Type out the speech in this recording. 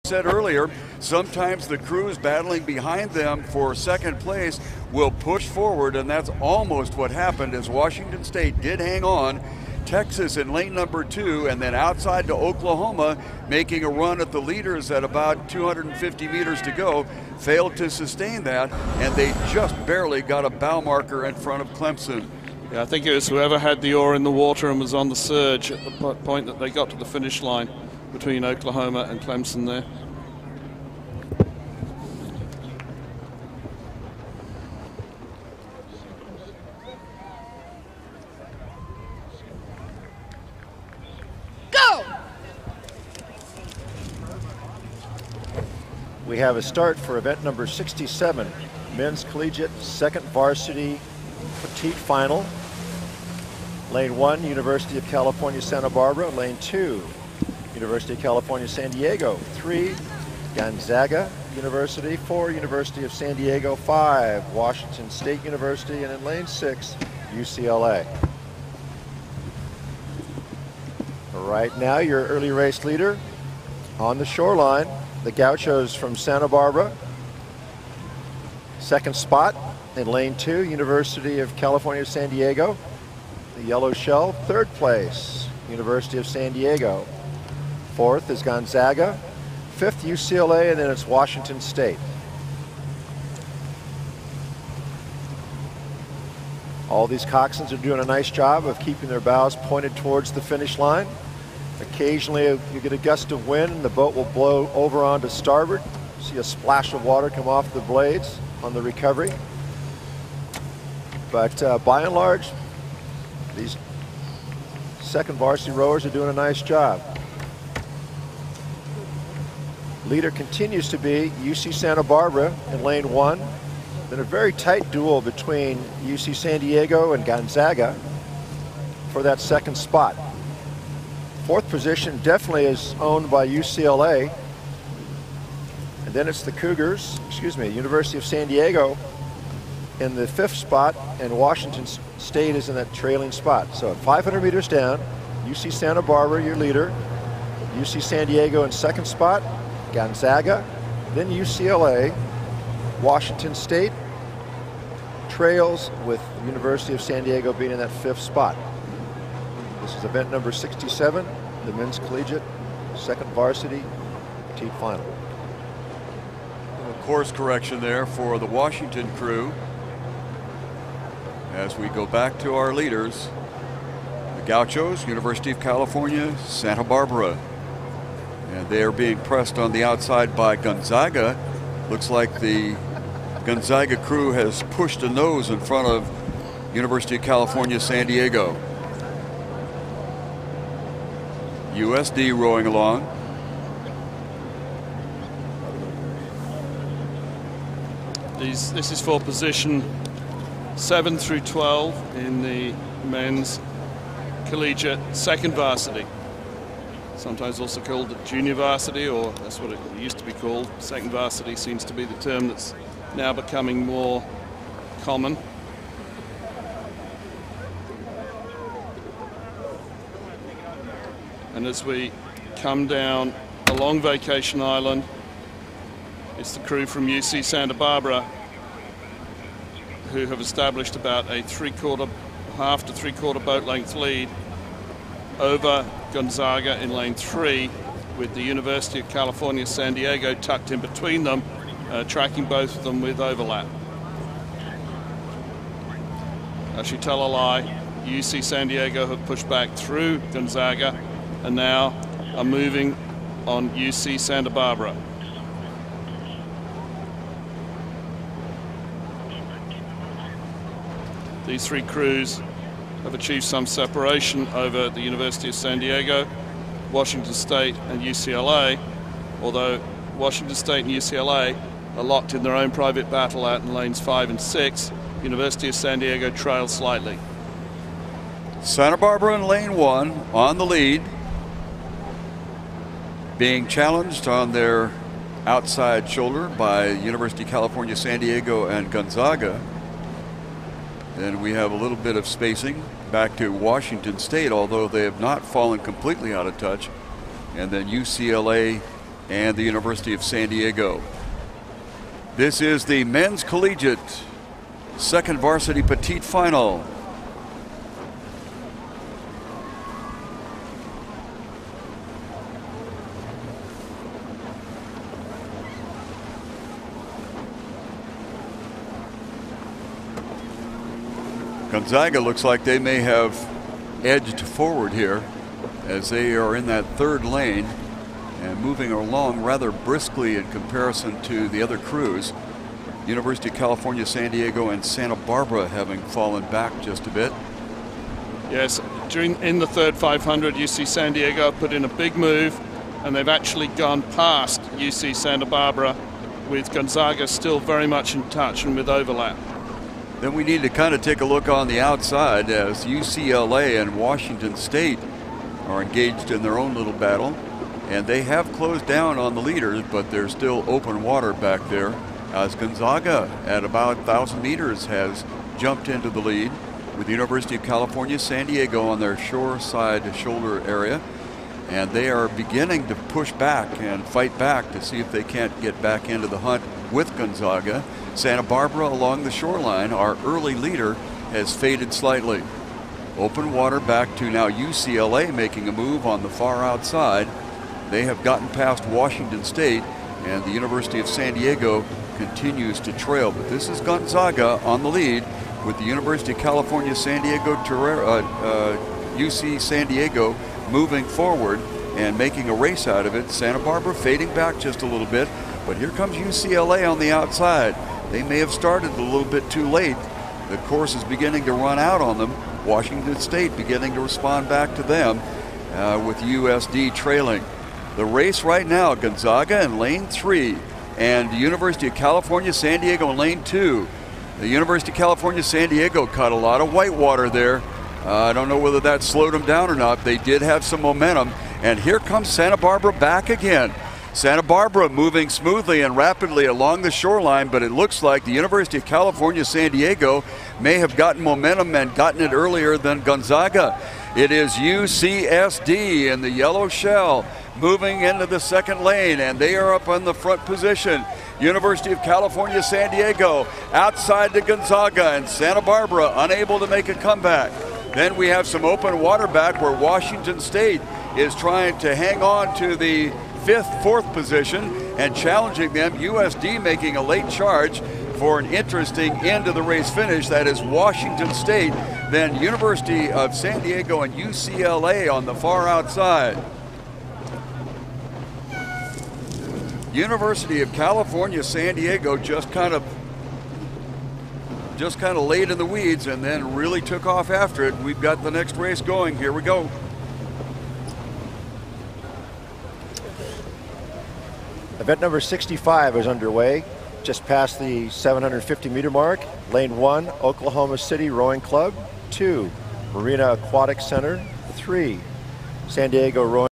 said earlier, sometimes the crews battling behind them for second place will push forward, and that's almost what happened as Washington State did hang on. Texas in lane number 2, and then outside to Oklahoma, making a run at the leaders at about 250 meters to go, failed to sustain that, and they just barely got a bow marker in front of Clemson. Yeah, I think it was whoever had the oar in the water and was on the surge at the point that they got to the finish line between Oklahoma and Clemson there. We have a start for event number 67, men's collegiate second varsity petite final. Lane 1, University of California, Santa Barbara. Lane 2, University of California, San Diego. 3, Gonzaga University. 4, University of San Diego. 5, Washington State University. And in lane 6, UCLA. Right now, your early race leader on the shoreline, the Gauchos from Santa Barbara. Second spot in lane 2, University of California, San Diego. The yellow shell, third place, University of San Diego. Fourth is Gonzaga. Fifth, UCLA, and then it's Washington State. All these coxswains are doing a nice job of keeping their bows pointed towards the finish line. Occasionally you get a gust of wind and the boat will blow over onto starboard. See a splash of water come off the blades on the recovery. But by and large, these second varsity rowers are doing a nice job. Leader continues to be UC Santa Barbara in lane 1. Been a very tight duel between UC San Diego and Gonzaga for that second spot. Fourth position definitely is owned by UCLA. And then it's the Cougars, University of San Diego in the 5th spot, and Washington State is in that trailing spot. So at 500 meters down, UC Santa Barbara, your leader, UC San Diego in 2nd spot, Gonzaga, then UCLA, Washington State trails with University of San Diego being in that 5th spot. This is event number 67, the men's collegiate second varsity petite final. A course correction there for the Washington crew as we go back to our leaders. The Gauchos, University of California, Santa Barbara. And they are being pressed on the outside by Gonzaga. Looks like the Gonzaga crew has pushed a nose in front of University of California, San Diego. USD rowing along. This is for position 7 through 12 in the men's collegiate second varsity. Sometimes also called the junior varsity, or that's what it used to be called. Second varsity seems to be the term that's now becoming more common. And as we come down along Vacation Island, it's the crew from UC Santa Barbara who have established about a half to three-quarter boat length lead over Gonzaga in lane 3, with the University of California, San Diego tucked in between them, tracking both of them with overlap. Actually, tell a lie, UC San Diego have pushed back through Gonzaga and now are moving on UC Santa Barbara. These three crews have achieved some separation over the University of San Diego, Washington State and UCLA, although Washington State and UCLA are locked in their own private battle out in lanes 5 and 6. University of San Diego trails slightly. Santa Barbara in lane 1 on the lead, being challenged on their outside shoulder by University of California, San Diego and Gonzaga. Then we have a little bit of spacing back to Washington State, although they have not fallen completely out of touch. And then UCLA and the University of San Diego. This is the men's collegiate second varsity petite final. Gonzaga looks like they may have edged forward here as they are in that third lane and moving along rather briskly in comparison to the other crews. University of California, San Diego, and Santa Barbara having fallen back just a bit. Yes, in the third 500, UC San Diego put in a big move, and they've actually gone past UC Santa Barbara, with Gonzaga still very much in touch and with overlap. Then we need to kind of take a look on the outside as UCLA and Washington State are engaged in their own little battle, and they have closed down on the leaders, but there's still open water back there as Gonzaga at about 1,000 meters has jumped into the lead with the University of California, San Diego on their shore side shoulder area, and they are beginning to push back and fight back to see if they can't get back into the hunt with Gonzaga. Santa Barbara along the shoreline, our early leader, has faded slightly. Open water back to now UCLA making a move on the far outside. They have gotten past Washington State, and the University of San Diego continues to trail. But this is Gonzaga on the lead with the University of California, San Diego, UC San Diego moving forward and making a race out of it. Santa Barbara fading back just a little bit, but here comes UCLA on the outside. They may have started a little bit too late. The course is beginning to run out on them. Washington State beginning to respond back to them with USD trailing. The race right now, Gonzaga in lane 3 and the University of California, San Diego in lane 2. The University of California, San Diego caught a lot of white water there. I don't know whether that slowed them down or not. They did have some momentum, and here comes Santa Barbara back again. Santa Barbara moving smoothly and rapidly along the shoreline, but it looks like the University of California, San Diego may have gotten momentum and gotten it earlier than Gonzaga. It is UCSD in the yellow shell moving into the second lane, and they are up on the front position. University of California, San Diego outside to Gonzaga, and Santa Barbara unable to make a comeback. Then we have some open water back where Washington State is trying to hang on to the fourth position and challenging them. USD making a late charge for an interesting end of the race finish. That is Washington State, then University of San Diego and UCLA on the far outside. University of California, San Diego just kind of laid in the weeds and then really took off after it. We've got the next race going. Here we go. Event number 65 is underway, just past the 750-meter mark. Lane 1, Oklahoma City Rowing Club. 2, Marina Aquatic Center. 3, San Diego Rowing